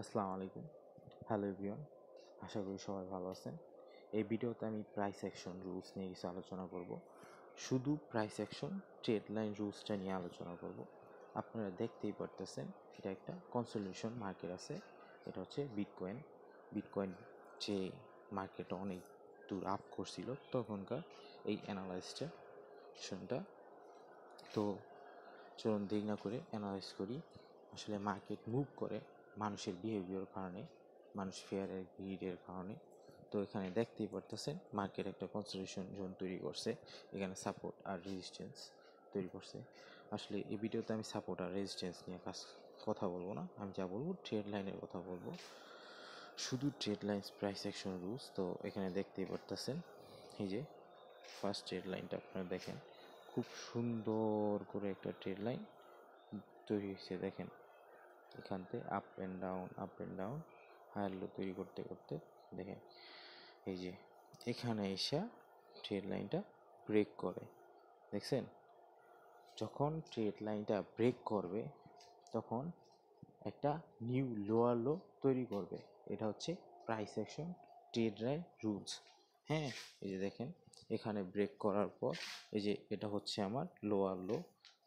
আসসালামু আলাইকুম। Hello everyone, আশা করি সবাই ভালো আছেন। এই ভিডিওতে আমি প্রাইস অ্যাকশন রুলস নিয়ে কিছু আলোচনা করব। শুধু প্রাইস অ্যাকশন ট্রেড লাইন রুলসটা নিয়ে আলোচনা করব। আপনারা দেখতেই পারতেছেন এটা একটা কনসোলিডেশন মার্কেট আছে। এটা হচ্ছে বিটকয়েন যে মার্কেটে অনেক দূর আপ করছিল তখনকার এই অ্যানালাইজেশনটা। তো চলুন দেরি না করে অ্যানালাইজ করি। আসলে মার্কেট মুভ করে মানুষের বিহেভিয়ার কারণে, মানুষ ফেয়ারের গ্রিডের কারণে। তো এখানে দেখতেই পারতেছেন মার্কেট একটা কনসোলিডেশন জোন তৈরি করছে, এখানে সাপোর্ট আর রেজিস্ট্যান্স তৈরি করছে। আসলে এই ভিডিওতে আমি সাপোর্ট আর রেজিস্ট্যান্স নিয়ে কথা বলবো না, আমি যা বলবো ট্রেড লাইনের কথা বলবো, শুধু trade line price action rules. তো এখানে দেখতেই পারতেছেন এই যে ফার্স্ট ট্রেড লাইনটা আপনারা দেখেন, খুব সুন্দর করে একটা ট্রেড লাইন তৈরি হয়েছে। দেখেন এখান থেকে up and down higher low তৈরি করতে করতে দেখেন এই যে এখানে এসে ট্রেড লাইনটা ব্রেক করে। দেখছেন, যখন ট্রেড লাইনটা ব্রেক করবে তখন একটা নিউ লোয়ার লো তৈরি করবে। এটা হচ্ছে price action trade line rules. হ্যাঁ, এই যে দেখেন এখানে ব্রেক করার পর এই যে এটা হচ্ছে আমার লোয়ার লো।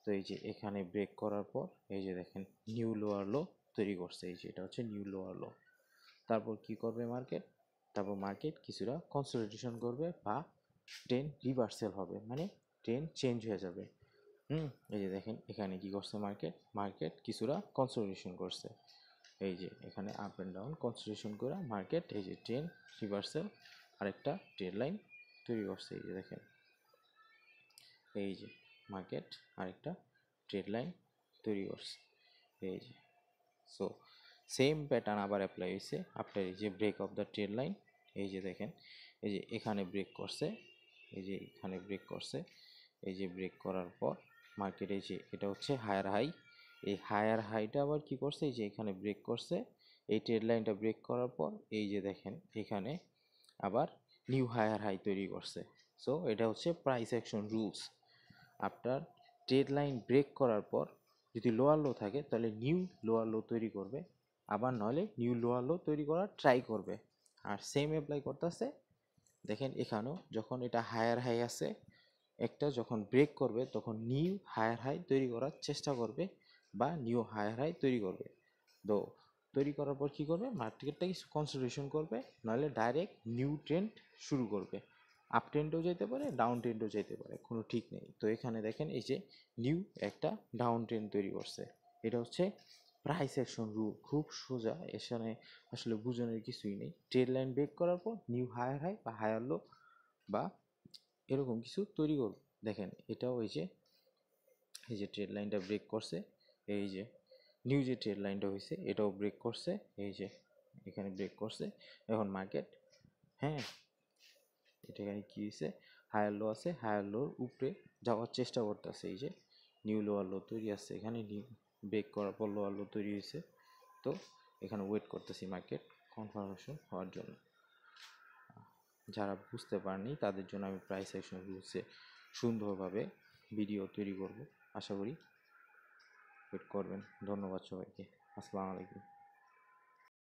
তো এই যে এখানে ব্রেক করার পর এই যে দেখেন নিউ লোয়ার লো তৈরি করছে। এই যে এটা হচ্ছে নিউ লোয়ার লো। তারপর কি করবে মার্কেট? তারপর মার্কেট কিছুটা কনসলিডেশন করবে বা ট্রেন্ড রিভার্সাল হবে, মানে ট্রেন্ড চেঞ্জ হয়ে যাবে। এই যে দেখেন এখানে কি করছে মার্কেট কিছুটা কনসলিডেশন করছে। এই যে এখানে আপ অ্যান্ড ডাউন কনসলিডেশন করে মার্কেট এই যে ট্রেন্ড রিভার্সাল আরেকটা ট্রেড লাইন তৈরি করছে। এই যে দেখেন এই যে মার্কেট আরেকটা ট্রেড লাইন তৈরি করছে। এই যে সো সেম প্যাটার্ন আবার অ্যাপ্লাই হয়েছে আফটার এই যে break of the trade line. এই যে দেখেন এই যে এখানে ব্রেক করছে, এই যে এখানে ব্রেক করছে, এই যে ব্রেক করার পর মার্কেট এই যে এটা হচ্ছে হায়ার হাই। এই হায়ার হাইটা আবার কি করছে, এই যে এখানে ব্রেক করছে, এই ট্রেড লাইনটা ব্রেক করার পর এই যে দেখেন এখানে আবার নিউ হায়ার হাই তৈরি করছে। সো এটা হচ্ছে price action rules. After trade line break করার পর যদি লোয়ার লো থাকে তাহলে নিউ লোয়ার লো তৈরি করবে, আবার নইলে নিউ লোয়ার লো তৈরি করার ট্রাই করবে। আর সেম অ্যাপ্লাই করতেছে দেখেন এখানেও, যখন এটা হায়ার হাই আছে একটা যখন ব্রেক করবে তখন নিউ হায়ার হাই তৈরি করার চেষ্টা করবে বা নিউ হায়ার হাই তৈরি করবে। তো তৈরি করার পর কী করবে, মার্কেটটা কিছু কনসলিডেশন করবে, নাহলে ডাইরেক্ট নিউ ট্রেন্ড শুরু করবে। আপ ট্রেন্ডও যেতে পারে, ডাউন ট্রেন্ডও যেতে পারে, কোনো ঠিক নেই। তো এখানে দেখেন এই যে নিউ একটা ডাউন ট্রেন্ড তৈরি করছে। এটা হচ্ছে প্রাইস অ্যাকশন রুল, খুব সোজা, এখানে আসলে বুঝানোর কিছুই নেই। ট্রেড লাইন ব্রেক করার পর নিউ হায়ার হাই বা হায়ার লো বা এরকম কিছু তৈরি করব। দেখেন এটাও এই যে ট্রেড লাইনটা ব্রেক করছে, এই যে নিউ যে ট্রেড লাইনটা হয়েছে এটাও ব্রেক করছে, এই যে এখানে ব্রেক করছে। এখন মার্কেট, হ্যাঁ, এটা এখানে কী হয়েছে, হায়ার লো আছে, হায়ার লোর উপরে যাওয়ার চেষ্টা করতেছে। এই যে নিউ লোয়ার লো তৈরি আছে, এখানে নিউ ব্রেক করার পর লোয়ার লো তৈরি হয়েছে। তো এখানে ওয়েট করতেছি মার্কেট কনফার্মেশন হওয়ার জন্য। যারা বুঝতে পারেনি তাদের জন্য আমি প্রাইস অ্যাকশন রুলসে সুন্দরভাবে ভিডিও তৈরি করব, আশা করি ওয়েট করবেন। ধন্যবাদ সবাইকে। আসসালামু আলাইকুম।